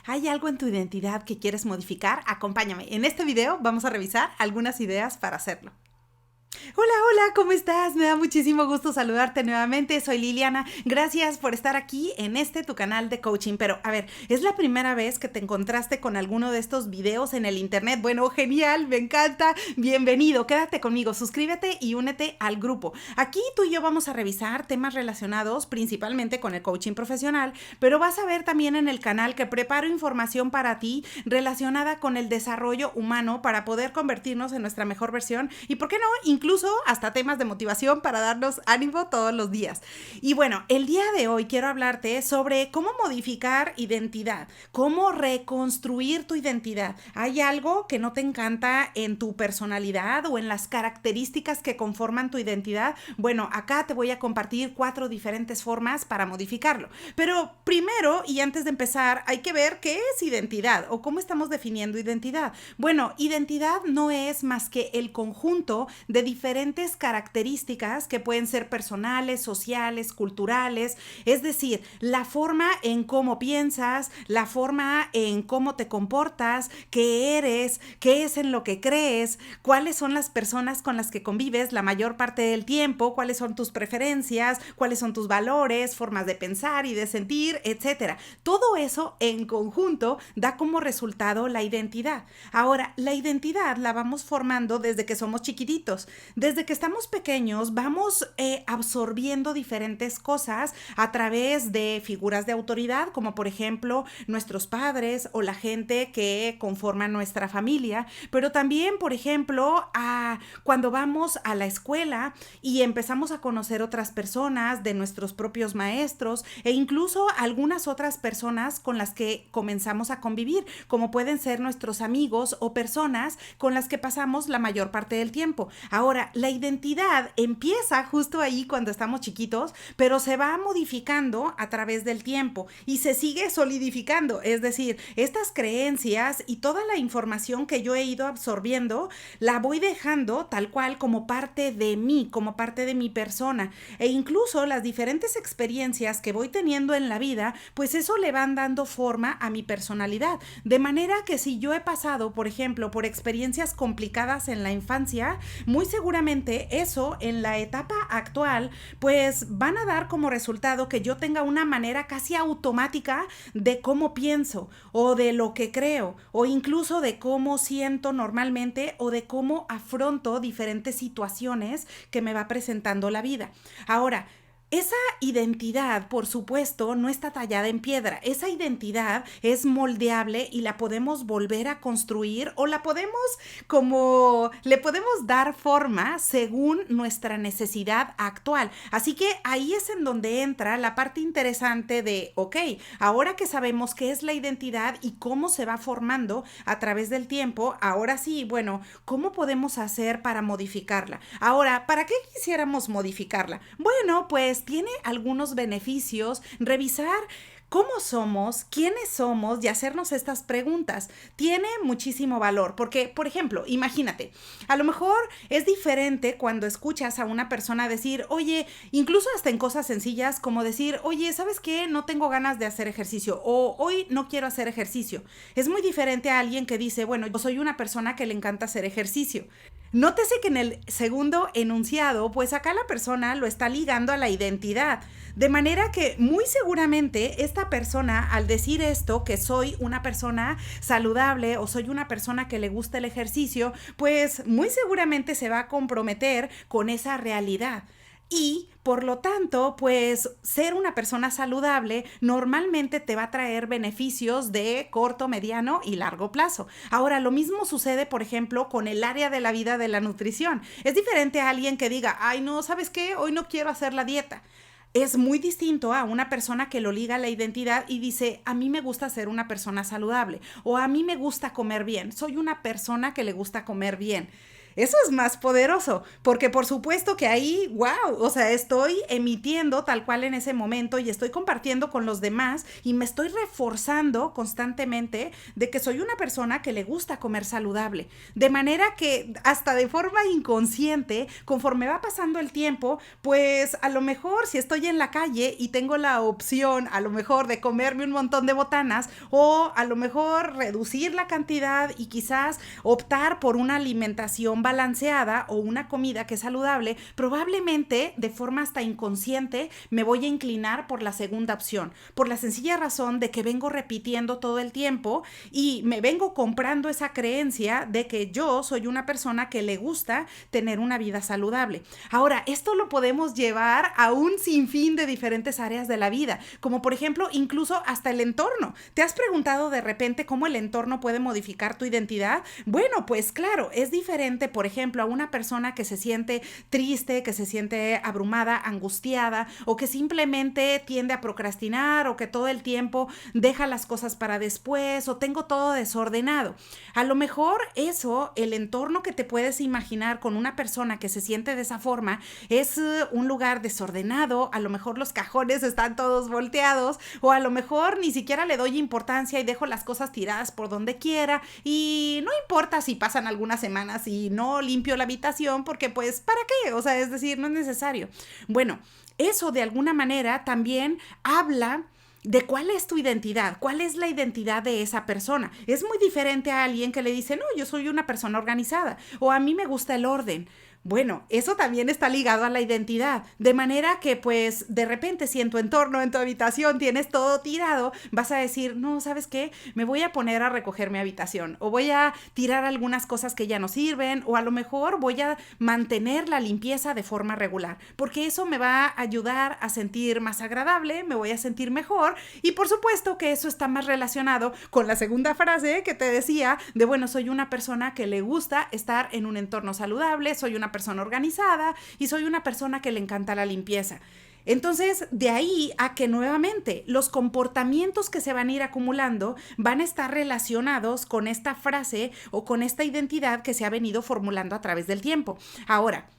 ¿Hay algo en tu identidad que quieres modificar? Acompáñame. En este video vamos a revisar algunas ideas para hacerlo. Hola, hola, ¿cómo estás? Me da muchísimo gusto saludarte nuevamente. Soy Liliana. Gracias por estar aquí en tu canal de coaching. Pero, a ver, ¿es la primera vez que te encontraste con alguno de estos videos en el internet? Bueno, genial, me encanta. Bienvenido, quédate conmigo, suscríbete y únete al grupo. Aquí tú y yo vamos a revisar temas relacionados principalmente con el coaching profesional, pero vas a ver también en el canal que preparo información para ti relacionada con el desarrollo humano para poder convertirnos en nuestra mejor versión y, ¿por qué no?, incluso hasta temas de motivación para darnos ánimo todos los días. Y bueno, el día de hoy quiero hablarte sobre cómo modificar identidad, cómo reconstruir tu identidad. ¿Hay algo que no te encanta en tu personalidad o en las características que conforman tu identidad? Bueno, acá te voy a compartir 4 diferentes formas para modificarlo. Pero primero, y antes de empezar, hay que ver qué es identidad o cómo estamos definiendo identidad. Bueno, identidad no es más que el conjunto de diferentes características que pueden ser personales, sociales, culturales, es decir, la forma en cómo piensas, la forma en cómo te comportas, qué eres, qué es en lo que crees, cuáles son las personas con las que convives la mayor parte del tiempo, cuáles son tus preferencias, cuáles son tus valores, formas de pensar y de sentir, etcétera. Todo eso en conjunto da como resultado la identidad. Ahora, la identidad la vamos formando desde que somos chiquititos. Desde que estamos pequeños vamos absorbiendo diferentes cosas a través de figuras de autoridad, como por ejemplo nuestros padres o la gente que conforma nuestra familia, pero también, por ejemplo, cuando vamos a la escuela y empezamos a conocer otras personas, de nuestros propios maestros e incluso algunas otras personas con las que comenzamos a convivir, como pueden ser nuestros amigos o personas con las que pasamos la mayor parte del tiempo. Ahora, la identidad empieza justo ahí cuando estamos chiquitos, pero se va modificando a través del tiempo y se sigue solidificando. Es decir, estas creencias y toda la información que yo he ido absorbiendo, la voy dejando tal cual como parte de mí, como parte de mi persona. E incluso las diferentes experiencias que voy teniendo en la vida, pues eso le van dando forma a mi personalidad. De manera que si yo he pasado, por ejemplo, por experiencias complicadas en la infancia, muy seguramente eso en la etapa actual pues van a dar como resultado que yo tenga una manera casi automática de cómo pienso o de lo que creo o incluso de cómo siento normalmente o de cómo afronto diferentes situaciones que me va presentando la vida. Ahora, esa identidad, por supuesto, no está tallada en piedra. Esa identidad es moldeable y la podemos volver a construir o le podemos dar forma según nuestra necesidad actual. Así que ahí es en donde entra la parte interesante de, ok, ahora que sabemos qué es la identidad y cómo se va formando a través del tiempo, ahora sí, bueno, ¿cómo podemos hacer para modificarla? Ahora, ¿para qué quisiéramos modificarla? Bueno, pues tiene algunos beneficios revisar cómo somos, quiénes somos y hacernos estas preguntas. Tiene muchísimo valor porque, por ejemplo, imagínate, a lo mejor es diferente cuando escuchas a una persona decir, oye, incluso hasta en cosas sencillas como decir, oye, ¿sabes qué? No tengo ganas de hacer ejercicio o hoy no quiero hacer ejercicio. Es muy diferente a alguien que dice, bueno, yo soy una persona que le encanta hacer ejercicio. Nótese que en el segundo enunciado, pues acá la persona lo está ligando a la identidad. De manera que muy seguramente esta persona, al decir esto, que soy una persona saludable o soy una persona que le gusta el ejercicio, pues muy seguramente se va a comprometer con esa realidad. Y por lo tanto, pues ser una persona saludable normalmente te va a traer beneficios de corto, mediano y largo plazo. Ahora, lo mismo sucede, por ejemplo, con el área de la vida de la nutrición. Es diferente a alguien que diga, ay, no, ¿sabes qué? Hoy no quiero hacer la dieta. Es muy distinto a una persona que lo liga a la identidad y dice, a mí me gusta ser una persona saludable o a mí me gusta comer bien. Soy una persona que le gusta comer bien. Eso es más poderoso, porque por supuesto que ahí, wow, o sea, estoy emitiendo tal cual en ese momento y estoy compartiendo con los demás y me estoy reforzando constantemente de que soy una persona que le gusta comer saludable. De manera que hasta de forma inconsciente, conforme va pasando el tiempo, pues a lo mejor si estoy en la calle y tengo la opción a lo mejor de comerme un montón de botanas o a lo mejor reducir la cantidad y quizás optar por una alimentación balanceada o una comida que es saludable, probablemente de forma hasta inconsciente me voy a inclinar por la segunda opción, por la sencilla razón de que vengo repitiendo todo el tiempo y me vengo comprando esa creencia de que yo soy una persona que le gusta tener una vida saludable. Ahora, esto lo podemos llevar a un sinfín de diferentes áreas de la vida, como por ejemplo incluso hasta el entorno. ¿Te has preguntado de repente cómo el entorno puede modificar tu identidad? Bueno, pues claro, es diferente, por ejemplo, a una persona que se siente triste, que se siente abrumada, angustiada, o que simplemente tiende a procrastinar, o que todo el tiempo deja las cosas para después, o tengo todo desordenado. A lo mejor eso, el entorno que te puedes imaginar con una persona que se siente de esa forma, es un lugar desordenado, a lo mejor los cajones están todos volteados, o a lo mejor ni siquiera le doy importancia y dejo las cosas tiradas por donde quiera, y no importa si pasan algunas semanas y no limpio la habitación, porque pues, ¿para qué? O sea, es decir, no es necesario. Bueno, eso de alguna manera también habla de cuál es tu identidad, cuál es la identidad de esa persona. Es muy diferente a alguien que le dice, no, yo soy una persona organizada, o a mí me gusta el orden. Bueno, eso también está ligado a la identidad, de manera que pues de repente si en tu entorno, en tu habitación tienes todo tirado, vas a decir, no, ¿sabes qué? Me voy a poner a recoger mi habitación o voy a tirar algunas cosas que ya no sirven o a lo mejor voy a mantener la limpieza de forma regular, porque eso me va a ayudar a sentir más agradable, me voy a sentir mejor y por supuesto que eso está más relacionado con la segunda frase que te decía de, bueno, soy una persona que le gusta estar en un entorno saludable, soy una persona organizada y soy una persona que le encanta la limpieza. Entonces, de ahí a que nuevamente los comportamientos que se van a ir acumulando van a estar relacionados con esta frase o con esta identidad que se ha venido formulando a través del tiempo. Ahora,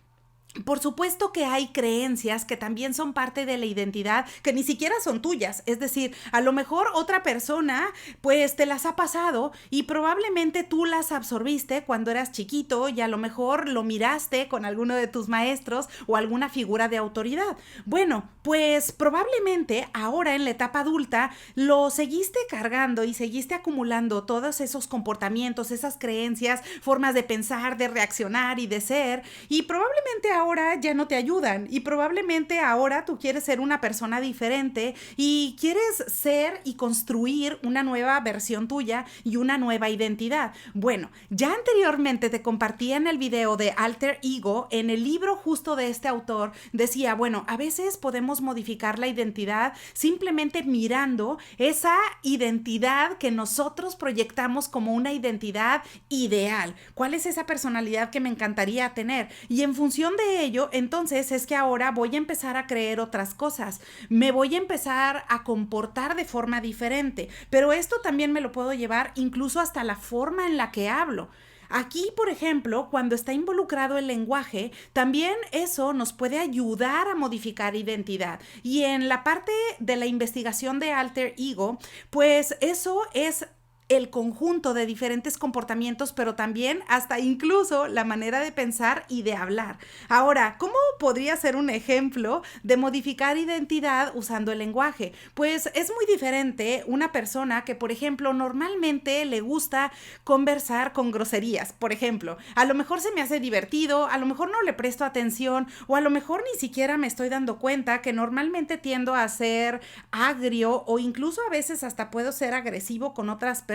por supuesto que hay creencias que también son parte de la identidad que ni siquiera son tuyas, es decir, a lo mejor otra persona pues te las ha pasado y probablemente tú las absorbiste cuando eras chiquito y a lo mejor lo miraste con alguno de tus maestros o alguna figura de autoridad. Bueno, pues probablemente ahora en la etapa adulta lo seguiste cargando y seguiste acumulando todos esos comportamientos, esas creencias, formas de pensar, de reaccionar y de ser y probablemente ahora ya no te ayudan y probablemente ahora tú quieres ser una persona diferente y quieres ser y construir una nueva versión tuya y una nueva identidad. Bueno, ya anteriormente te compartí en el video de Alter Ego, en el libro justo de este autor, decía, bueno, a veces podemos modificar la identidad simplemente mirando esa identidad que nosotros proyectamos como una identidad ideal. ¿Cuál es esa personalidad que me encantaría tener? Y en función de ello, entonces es que ahora voy a empezar a creer otras cosas, me voy a empezar a comportar de forma diferente, pero esto también me lo puedo llevar incluso hasta la forma en la que hablo. Aquí, por ejemplo, cuando está involucrado el lenguaje, también eso nos puede ayudar a modificar identidad. Y en la parte de la investigación de Alter Ego, pues eso es el conjunto de diferentes comportamientos, pero también hasta incluso la manera de pensar y de hablar. Ahora, ¿cómo podría ser un ejemplo de modificar identidad usando el lenguaje? Pues es muy diferente una persona que, por ejemplo, normalmente le gusta conversar con groserías, por ejemplo. A lo mejor se me hace divertido, a lo mejor no le presto atención o a lo mejor ni siquiera me estoy dando cuenta que normalmente tiendo a ser agrio o incluso a veces hasta puedo ser agresivo con otras personas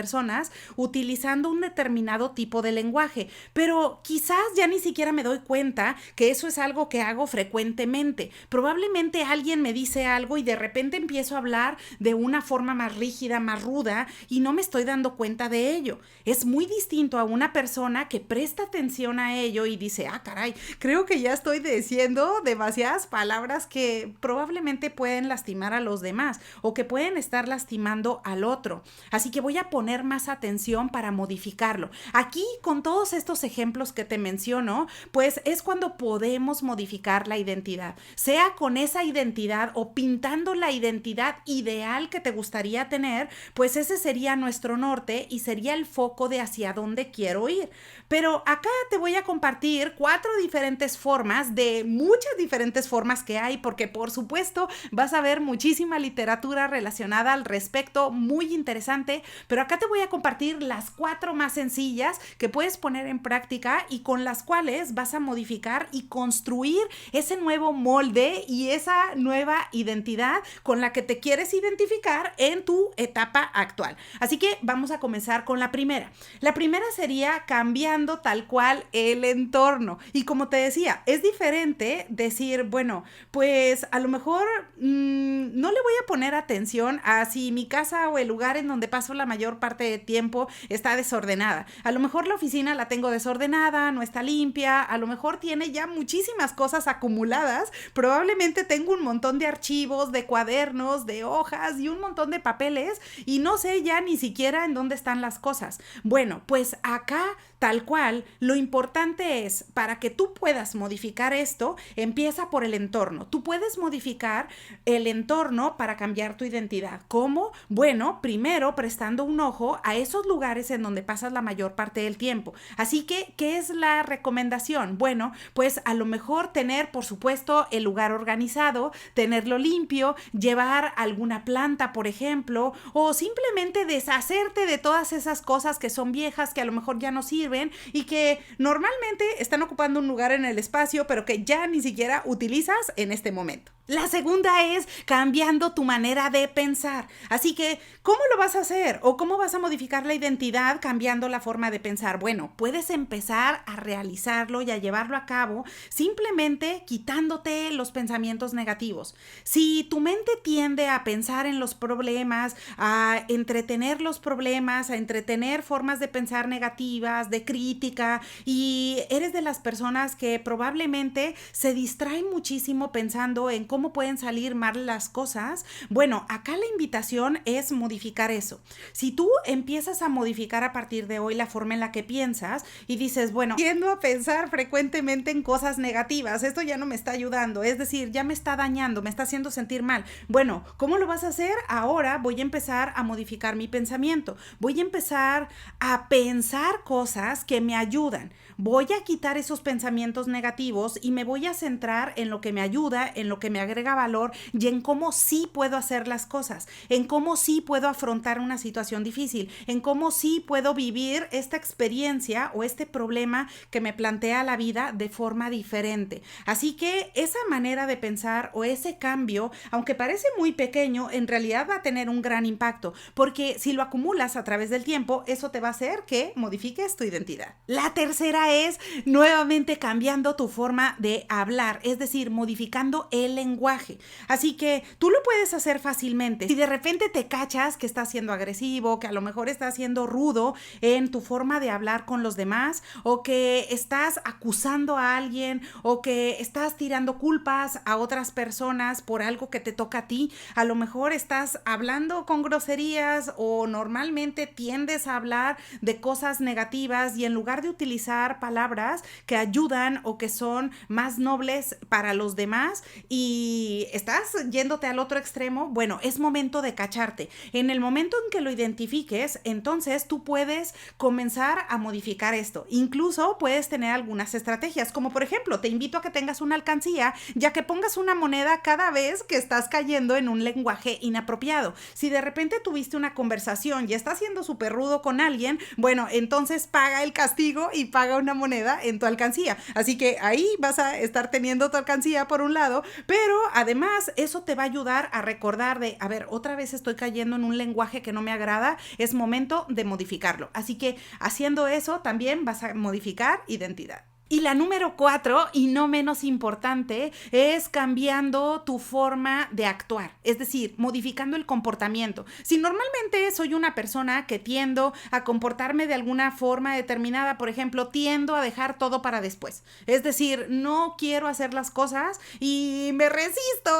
utilizando un determinado tipo de lenguaje, pero quizás ya ni siquiera me doy cuenta que eso es algo que hago frecuentemente. Probablemente alguien me dice algo y de repente empiezo a hablar de una forma más rígida, más ruda y no me estoy dando cuenta de ello. Es muy distinto a una persona que presta atención a ello y dice, ah, caray, creo que ya estoy diciendo demasiadas palabras que probablemente pueden lastimar a los demás o que pueden estar lastimando al otro. Así que voy a poner poner más atención para modificarlo. Aquí, con todos estos ejemplos que te menciono, pues es cuando podemos modificar la identidad, sea con esa identidad o pintando la identidad ideal que te gustaría tener, pues ese sería nuestro norte y sería el foco de hacia dónde quiero ir. Pero acá te voy a compartir 4 diferentes formas de muchas diferentes formas que hay, porque por supuesto vas a ver muchísima literatura relacionada al respecto, muy interesante, pero acá te voy a compartir las 4 más sencillas que puedes poner en práctica y con las cuales vas a modificar y construir ese nuevo molde y esa nueva identidad con la que te quieres identificar en tu etapa actual. Así que vamos a comenzar con la primera. La primera sería cambiando tal cual el entorno. Y como te decía, es diferente decir, bueno, pues a lo mejor no le voy a poner atención a si mi casa o el lugar en donde paso la mayor parte del tiempo está desordenada. A lo mejor la oficina la tengo desordenada, no está limpia, a lo mejor tiene ya muchísimas cosas acumuladas, probablemente tengo un montón de archivos, de cuadernos, de hojas y un montón de papeles y no sé ya ni siquiera en dónde están las cosas. Bueno, pues acá tal cual, lo importante es, para que tú puedas modificar esto, empieza por el entorno. Tú puedes modificar el entorno para cambiar tu identidad. ¿Cómo? Bueno, primero prestando un ojo a esos lugares en donde pasas la mayor parte del tiempo. Así que, ¿qué es la recomendación? Bueno, pues a lo mejor tener, por supuesto, el lugar organizado, tenerlo limpio, llevar alguna planta, por ejemplo, o simplemente deshacerte de todas esas cosas que son viejas, que a lo mejor ya no sirven y que normalmente están ocupando un lugar en el espacio, pero que ya ni siquiera utilizas en este momento. La segunda es cambiando tu manera de pensar. Así que, ¿cómo lo vas a hacer? ¿O cómo vas a modificar la identidad cambiando la forma de pensar? Bueno, puedes empezar a realizarlo y a llevarlo a cabo simplemente quitándote los pensamientos negativos. Si tu mente tiende a pensar en los problemas, a entretener los problemas, a entretener formas de pensar negativas, de crítica, y eres de las personas que probablemente se distraen muchísimo pensando en cómo pueden salir mal las cosas, bueno, acá la invitación es modificar eso. Si tú empiezas a modificar a partir de hoy la forma en la que piensas y dices, bueno, tiendo a pensar frecuentemente en cosas negativas, esto ya no me está ayudando, es decir, ya me está dañando, me está haciendo sentir mal. Bueno, ¿cómo lo vas a hacer? Ahora voy a empezar a modificar mi pensamiento, voy a empezar a pensar cosas que me ayudan. Voy a quitar esos pensamientos negativos y me voy a centrar en lo que me ayuda, en lo que me agrega valor y en cómo sí puedo hacer las cosas, en cómo sí puedo afrontar una situación difícil, en cómo sí puedo vivir esta experiencia o este problema que me plantea la vida de forma diferente. Así que esa manera de pensar o ese cambio, aunque parece muy pequeño, en realidad va a tener un gran impacto, porque si lo acumulas a través del tiempo, eso te va a hacer que modifiques tu identidad. La tercera es nuevamente cambiando tu forma de hablar, es decir, modificando el lenguaje. Así que tú lo puedes hacer fácilmente. Si de repente te cachas que estás siendo agresivo, que a lo mejor estás siendo rudo en tu forma de hablar con los demás, o que estás acusando a alguien, o que estás tirando culpas a otras personas por algo que te toca a ti, a lo mejor estás hablando con groserías o normalmente tiendes a hablar de cosas negativas y en lugar de utilizar palabras que ayudan o que son más nobles para los demás y estás yéndote al otro extremo, bueno, es momento de cacharte. En el momento en que lo identifiques, entonces tú puedes comenzar a modificar esto. Incluso puedes tener algunas estrategias, como por ejemplo, te invito a que tengas una alcancía, ya que pongas una moneda cada vez que estás cayendo en un lenguaje inapropiado. Si de repente tuviste una conversación y estás siendo súper rudo con alguien, bueno, entonces paga el castigo y paga una moneda en tu alcancía. Así que ahí vas a estar teniendo tu alcancía por un lado, pero además eso te va a ayudar a recordar de, a ver, otra vez estoy cayendo en un lenguaje que no me agrada, es momento de modificarlo. Así que haciendo eso también vas a modificar identidad. Y la número 4, y no menos importante, es cambiando tu forma de actuar, es decir, modificando el comportamiento. Si normalmente soy una persona que tiendo a comportarme de alguna forma determinada, por ejemplo, tiendo a dejar todo para después, es decir, no quiero hacer las cosas y me resisto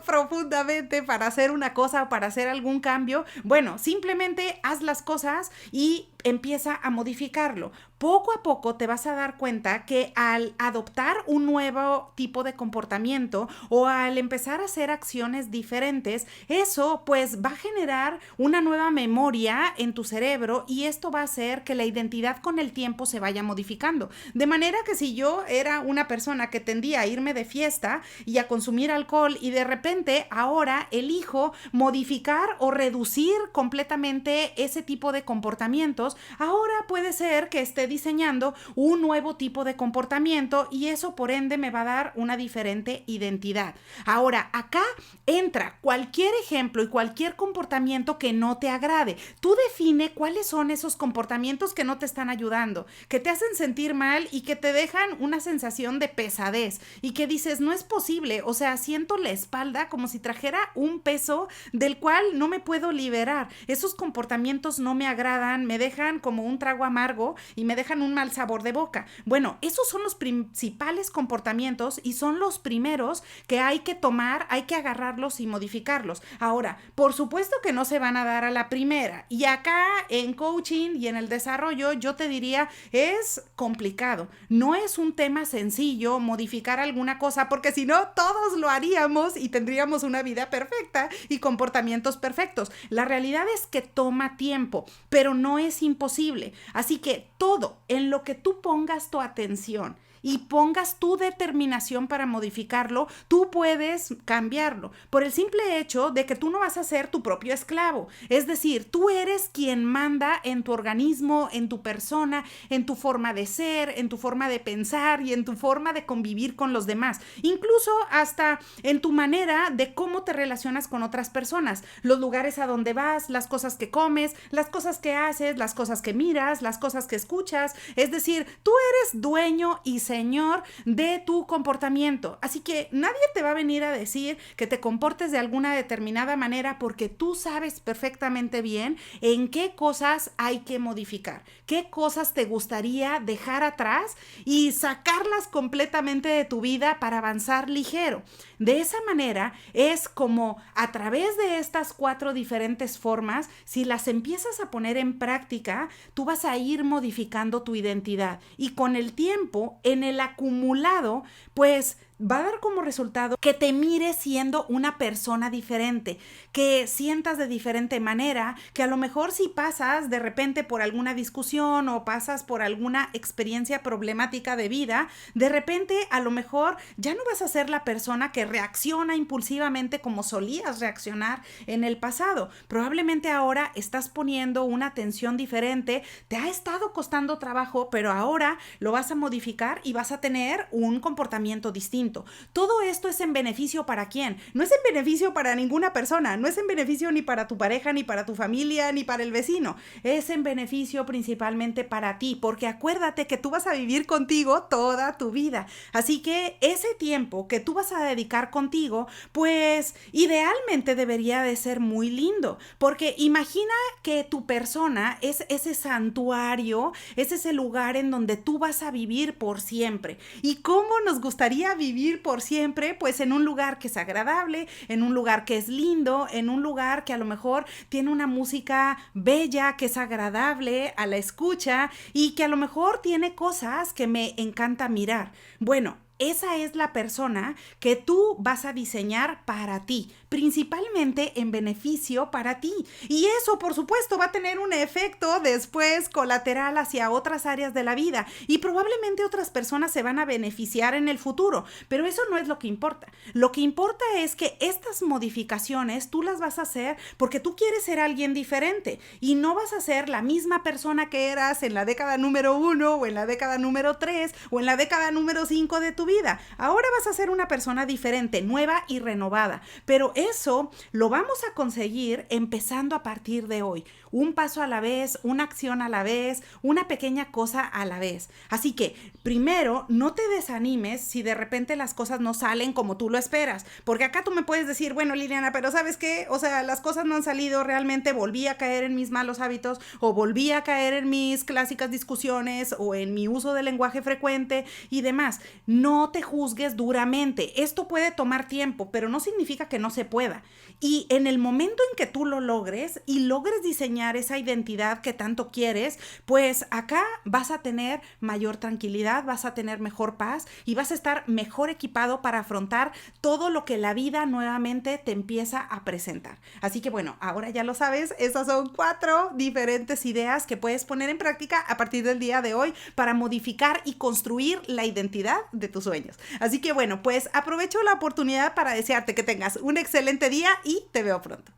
profundamente para hacer una cosa o para hacer algún cambio, bueno, simplemente haz las cosas y empieza a modificarlo. Poco a poco te vas a dar cuenta que al adoptar un nuevo tipo de comportamiento o al empezar a hacer acciones diferentes, eso pues va a generar una nueva memoria en tu cerebro y esto va a hacer que la identidad con el tiempo se vaya modificando. De manera que si yo era una persona que tendía a irme de fiesta y a consumir alcohol y de repente ahora elijo modificar o reducir completamente ese tipo de comportamientos, ahora puede ser que esté diseñando un nuevo tipo de comportamiento y eso por ende me va a dar una diferente identidad. Ahora, acá entra cualquier ejemplo y cualquier comportamiento que no te agrade. Tú define cuáles son esos comportamientos que no te están ayudando, que te hacen sentir mal y que te dejan una sensación de pesadez y que dices, no es posible, o sea, siento la espalda como si trajera un peso del cual no me puedo liberar. Esos comportamientos no me agradan, me dejan como un trago amargo y me dejan un mal sabor de boca. Bueno, esos son los principales comportamientos y son los primeros que hay que tomar, hay que agarrarlos y modificarlos. Ahora, por supuesto que no se van a dar a la primera y acá en coaching y en el desarrollo yo te diría es complicado. No es un tema sencillo modificar alguna cosa porque si no todos lo haríamos y tendríamos una vida perfecta y comportamientos perfectos. La realidad es que toma tiempo, pero no es imposible. Así que todo en lo que tú pongas tu atención y pongas tu determinación para modificarlo, tú puedes cambiarlo por el simple hecho de que tú no vas a ser tu propio esclavo. Es decir, tú eres quien manda en tu organismo, en tu persona, en tu forma de ser, en tu forma de pensar y en tu forma de convivir con los demás. Incluso hasta en tu manera de cómo te relacionas con otras personas, los lugares a donde vas, las cosas que comes, las cosas que haces, las cosas que miras, las cosas que escuchas. Es decir, tú eres dueño y señor de tu comportamiento. Así que nadie te va a venir a decir que te comportes de alguna determinada manera porque tú sabes perfectamente bien en qué cosas hay que modificar, qué cosas te gustaría dejar atrás y sacarlas completamente de tu vida para avanzar ligero. De esa manera es como a través de estas 4 diferentes formas, si las empiezas a poner en práctica, tú vas a ir modificando tu identidad y con el tiempo, en el acumulado, pues va a dar como resultado que te mires siendo una persona diferente, que sientas de diferente manera, que a lo mejor si pasas de repente por alguna discusión o pasas por alguna experiencia problemática de vida, de repente a lo mejor ya no vas a ser la persona que reacciona impulsivamente como solías reaccionar en el pasado. Probablemente ahora estás poniendo una atención diferente, te ha estado costando trabajo, pero ahora lo vas a modificar y vas a tener un comportamiento distinto. Todo esto es en beneficio para quién. No es en beneficio para ninguna persona, no es en beneficio ni para tu pareja, ni para tu familia, ni para el vecino. Es en beneficio principalmente para ti, porque acuérdate que tú vas a vivir contigo toda tu vida. Así que ese tiempo que tú vas a dedicar contigo, pues idealmente debería de ser muy lindo, porque imagina que tu persona es ese santuario, es ese lugar en donde tú vas a vivir por siempre. ¿Y cómo nos gustaría vivir por siempre? Pues en un lugar que es agradable, en un lugar que es lindo, en un lugar que a lo mejor tiene una música bella, que es agradable a la escucha y que a lo mejor tiene cosas que me encanta mirar. Bueno, esa es la persona que tú vas a diseñar para ti, principalmente en beneficio para ti. Y eso, por supuesto, va a tener un efecto después colateral hacia otras áreas de la vida y probablemente otras personas se van a beneficiar en el futuro, pero eso no es lo que importa. Lo que importa es que estas modificaciones tú las vas a hacer porque tú quieres ser alguien diferente y no vas a ser la misma persona que eras en la década número 1 o en la década número 3 o en la década número 5 de tu vida. Ahora vas a ser una persona diferente, nueva y renovada, pero eso lo vamos a conseguir empezando a partir de hoy. Un paso a la vez, una acción a la vez, una pequeña cosa a la vez. Así que, primero, no te desanimes si de repente las cosas no salen como tú lo esperas. Porque acá tú me puedes decir, bueno, Liliana, pero ¿sabes qué? O sea, las cosas no han salido, realmente volví a caer en mis malos hábitos o volví a caer en mis clásicas discusiones o en mi uso del lenguaje frecuente y demás. No te juzgues duramente. Esto puede tomar tiempo, pero no significa que no se pueda. Y en el momento en que tú lo logres y logres diseñar esa identidad que tanto quieres, pues acá vas a tener mayor tranquilidad, vas a tener mejor paz y vas a estar mejor equipado para afrontar todo lo que la vida nuevamente te empieza a presentar. Así que bueno, ahora ya lo sabes, esas son 4 diferentes ideas que puedes poner en práctica a partir del día de hoy para modificar y construir la identidad de tus sueños. Así que bueno, pues aprovecho la oportunidad para desearte que tengas un excelente día y te veo pronto.